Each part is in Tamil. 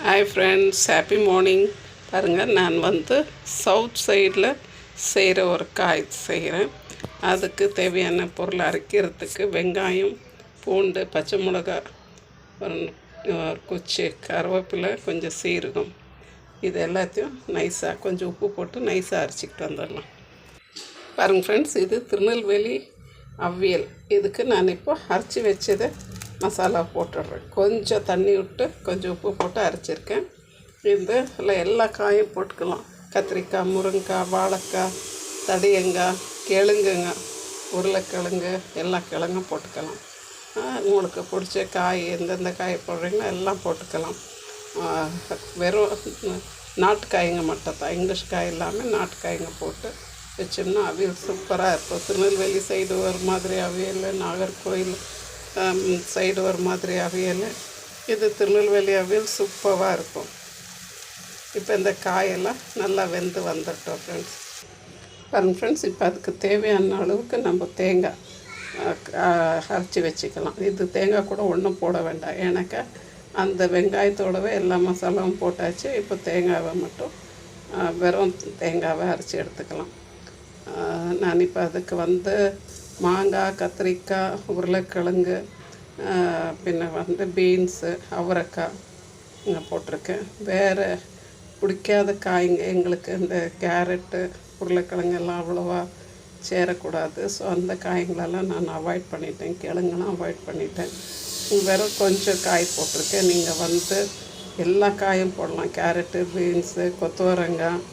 Hi friends, happy morning. பாருங்கள், நான் சவுத் சைடில் செய்கிற ஒரு காய் செய்கிறேன். அதுக்கு தேவையான பொருள் அரைக்கிறதுக்கு வெங்காயம், பூண்டு, பச்சை மிளகாய், ஒரு குச்சி கருவேப்பிலை, கொஞ்சம் சீரகம், இது எல்லாத்தையும் நைஸாக கொஞ்சம் உப்பு போட்டு நைஸாக அரைச்சிக்கிட்டு வந்துடலாம். பாருங்கள் ஃப்ரெண்ட்ஸ், இது திருநெல்வேலி அவியல். இதுக்கு நான் இப்போ அரைச்சி வச்சதை மசாலா போட்டுடுறேன். கொஞ்சம் தண்ணி விட்டு கொஞ்சம் உப்பு போட்டு அரைச்சிருக்கேன். இதில் எல்லா காயும் போட்டுக்கலாம். கத்திரிக்காய், முருங்கைக்காய், வாழைக்காய், தடியங்காய், கிழங்குங்க, உருளைக்கிழங்கு, எல்லா கிழங்கும் போட்டுக்கலாம். உங்களுக்கு பிடிச்ச காய் எந்தெந்த காய் போடுறீங்களோ எல்லாம் போட்டுக்கலாம். வெறும் நாட்டு காய்ங்க மட்டும் தான், இங்கிலீஷ் காய் இல்லாமல் நாட்டு காய்ங்க போட்டு வச்சோம்னா அவியல் சூப்பராக இருக்கும். திருநெல்வேலி சைடு ஒரு மாதிரி அவியல், நாகர்கோவில் சைடு ஒரு மாதிரி அவியல், இது திருநெல்வேலி அவியல் சூப்பராக இருக்கும். இப்போ இந்த காயெல்லாம் நல்லா வெந்து வந்துட்டோம் ஃப்ரெண்ட்ஸ். பாருங்கள் ஃப்ரெண்ட்ஸ், இப்போ அதுக்கு தேவையான அளவுக்கு நம்ம தேங்காய் அரைச்சி வச்சுக்கலாம். இது தேங்காய் கூட ஒன்றும் போட வேண்டாம், ஏன்னாக்கா அந்த வெங்காயத்தோடவே எல்லா மசாலாவும் போட்டாச்சு. இப்போ தேங்காவை மட்டும் வெறும் தேங்காவை அரைச்சி எடுத்துக்கலாம். நான் இப்போ அதுக்கு மாங்காய், கத்திரிக்காய், உருளைக்கிழங்கு, பின்ன பீன்ஸு, அவரைக்காய் நான் போட்டிருக்கேன். வேறு பிடிக்காத காய்ங்க எங்களுக்கு இந்த கேரட்டு, உருளைக்கிழங்கு எல்லாம் அவ்வளோவா சேரக்கூடாது. ஸோ அந்த காய்களெல்லாம் நான் அவாய்ட் பண்ணிட்டேன், கிழங்கெல்லாம் அவாய்ட் பண்ணிட்டேன். வெறும் கொஞ்சம் காய் போட்டிருக்கேன். நீங்கள் எல்லா காயும் போடலாம். கேரட்டு, பீன்ஸு, கொத்தவரங்காய்,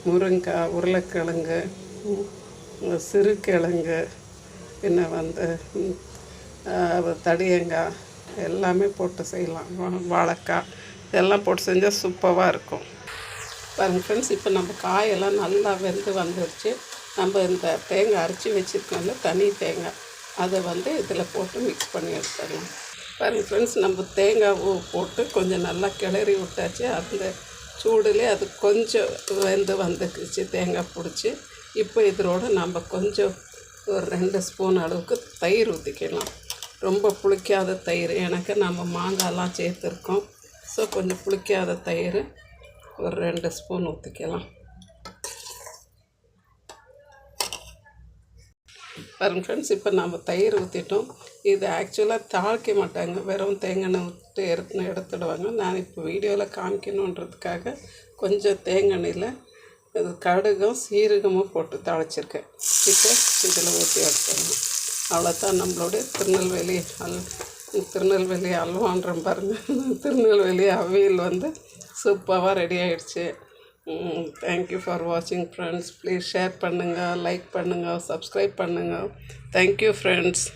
முருங்கைக்காய், உருளைக்கிழங்கு, சிறுகிழங்கு, பின்ன தடியங்காய் எல்லாமே போட்டு செய்யலாம். வாழைக்காய் இதெல்லாம் போட்டு செஞ்சால் சூப்பராக இருக்கும். பாருங்கள் ஃப்ரெண்ட்ஸ், இப்போ நம்ம காயெல்லாம் நல்லா வெந்து வந்துடுச்சு. நம்ம இந்த தேங்காய் அரைச்சி வச்சுருக்கோம்ல, தனி தேங்காய், அதை இதில் போட்டு மிக்ஸ் பண்ணி எடுத்துடலாம். பாருங்கள் ஃப்ரெண்ட்ஸ், நம்ம தேங்காய் போட்டு கொஞ்சம் நல்லா கிளறி விட்டாச்சு. அந்த சூடுலேயே அது கொஞ்சம் வெந்து வந்துக்குச்சு தேங்காய் பிடிச்சி. இப்போ இதோட நம்ம கொஞ்சம் ஒரு 2 ஸ்பூன் அளவுக்கு தயிர் ஊற்றிக்கலாம். ரொம்ப புளிக்காத தயிர், எனக்கு நம்ம மாங்காய்லாம் சேர்த்துருக்கோம். ஸோ கொஞ்சம் புளிக்காத தயிர் ஒரு 2 ஸ்பூன் ஊற்றிக்கலாம். பாருங்க ஃப்ரெண்ட்ஸ், இப்போ நம்ம தயிர் ஊற்றிட்டோம். இது ஆக்சுவலாக தாளிக்க மாட்டாங்க, வெறும் தேங்காய் ஊற்றி எடுத்துடுவாங்க. நான் இப்போ வீடியோவில் காமிக்கணுன்றதுக்காக கொஞ்சம் தேங்காயில் இது கடுகும் சீரகமும் போட்டு தாளிச்சிருக்கேன். இப்போ இதில் ஊற்றி எடுத்துடணும். அவ்வளோதான், நம்மளுடைய திருநெல்வேலி அல்வான்ற பாருங்கள், திருநெல்வேலி அவியல் சூப்பராக ரெடி ஆகிடுச்சு. தேங்க்யூ ஃபார் வாட்சிங் ஃப்ரெண்ட்ஸ். ப்ளீஸ் ஷேர் பண்ணுங்கள், லைக் பண்ணுங்கள், சப்ஸ்கிரைப் பண்ணுங்கள். Thank you friends.